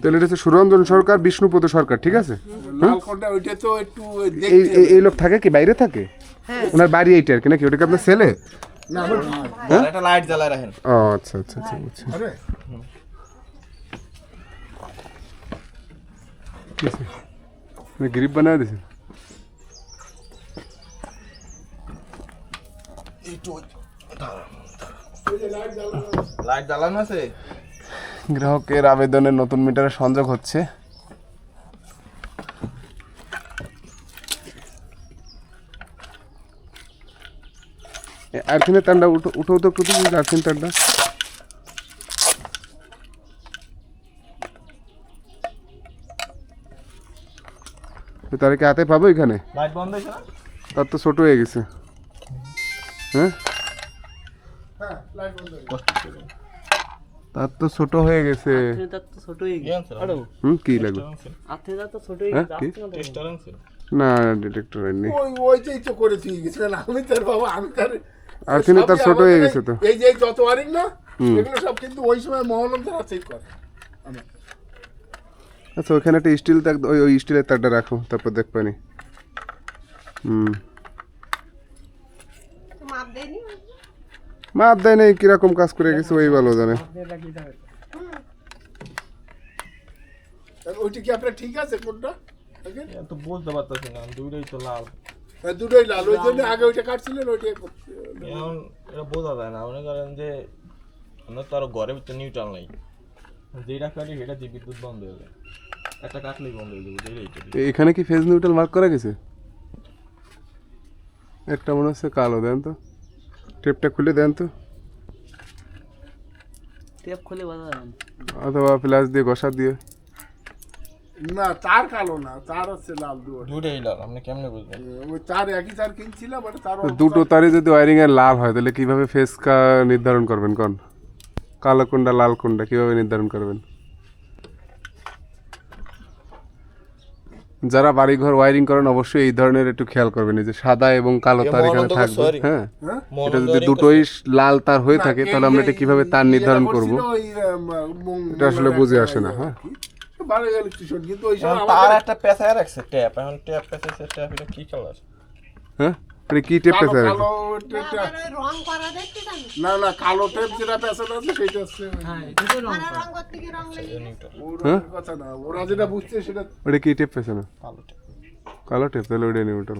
তাহলে এটা হচ্ছে সুরঞ্জন সরকার, বিষ্ণুপদ সরকার, ঠিক আছে? লালকোনটা ওইটা তো একটু এই লোক থাকে কি বাইরে থাকে? ওনার বাড়ি এইটা আর কি নাকি? ওটা কি আপনার ছেলে? না আমার হ্যাঁ? একটা লাইট জ্বালায় রাখেন। ও আচ্ছা আচ্ছা আচ্ছা বুঝছি। আরে গ্রিপ বানায় দিয়েছে। লাইট জ্বালানো আছে। গ্রাহকের আবেদনে নতুন মিটারের সংযোগ হচ্ছে। আর্থিনের তারটা উঠো তো একটু দিন, আর্থিন তারটা। তার কি হাতে পাবো এখানে? লাইট বন্ধ হয়েছে না? তার তো ছোট হয়ে গেছে। হ্যাঁ হ্যাঁ লাইট বন্ধ হয়ে তার তো ছোট হয়ে গেছে। কি লাগবে? হ্যাঁ কি না ডিটেক্টর নেই। ওইটাই তো করে তুই গেছিলেন। আমি তার বাবা আমি তার আর্থিনে তার ছোট হয়ে গেছে তো। এই যে যত ওয়ারিং না এগুলো সব কিন্তু ওই সময় মহানন্দরা চেক করে। আচ্ছা ওখানে একটা স্টিল তার, ওই স্টিলের তারটা রাখো, তারপর দেখবানি। মাপ দেয় নেই, কিরকম কাজ করে গেছে ওই ভালো জানে। ওইটা কি আপনার ঠিক আছে কোনটা? তো বলতে পারতেছি না, দুইটাই তো লাল। দুটোই লাল, ওই জন্য আগে ওইটা কাটছিলেন ওইটাই এখন এটা বোঝা যায় না, মনে করেন যে আমরা তো আরো ঘরের ভিতরে নিউট্রাল নাই, যেটা কাটি সেটা দিয়ে বিদ্যুৎ বন্ধ হয়ে যায়, একটা কাটলেই বন্ধ হয়ে যাবে। এখানে কি ফেজ নিউট্রাল মার্ক করা গেছে? একটা মনে হচ্ছে কালো, দেন তো টেপটা খুলে দেন তো, টেপ খুলে বাঁধা যাবে অথবা প্লাস দিয়ে ঘষা দিয়ে। না তার কালো না, তার হচ্ছে লাল। দুটোই লাল, আপনি কেমনে বুঝবেন? ওই তার একই তার কিনছিলাম, ওটা তার তো দুটো তারই যদি ওয়ারিং এর লাল হয় তাহলে কিভাবে ফেজ নির্ধারণ করবেন? কোন কালো কোনটা লাল কোনটা কিভাবে নির্ধারণ করবেন? যারা বাড়িঘর ওয়ারিং করেন অবশ্যই এই ধরনের একটু খেয়াল করবেন, এই যে সাদা এবং কালো তার এখানে থাকবে। হ্যাঁ এটা যদি দুটোই লাল তার হয়ে থাকে তাহলে আমরা এটা কিভাবে তার নির্ধারণ করব? এটা আসলে বুঝে আসে না। হ্যাঁ কিন্তু ওই সময় তার একটা পেঁচায় রাখছে ট্যাপ, এখন ট্যাপ পেঁচাইছে, ট্যাপ এটা কি কালার? হ্যাঁ মানে কি টেপ পেছে? কালো টেপটা রং করা দেখতে জানি না না, কালো টেপ যেটা পেছনে আছে সেটা হচ্ছে রং করতে কি রং লাগে ওর কথা না, ওরা যেটা বুঝছে সেটা ওটা কি টেপ পেছে না? কালো ট্যাপ। কালো টেপ, তাহলে ওইটা নিয়ে ওটা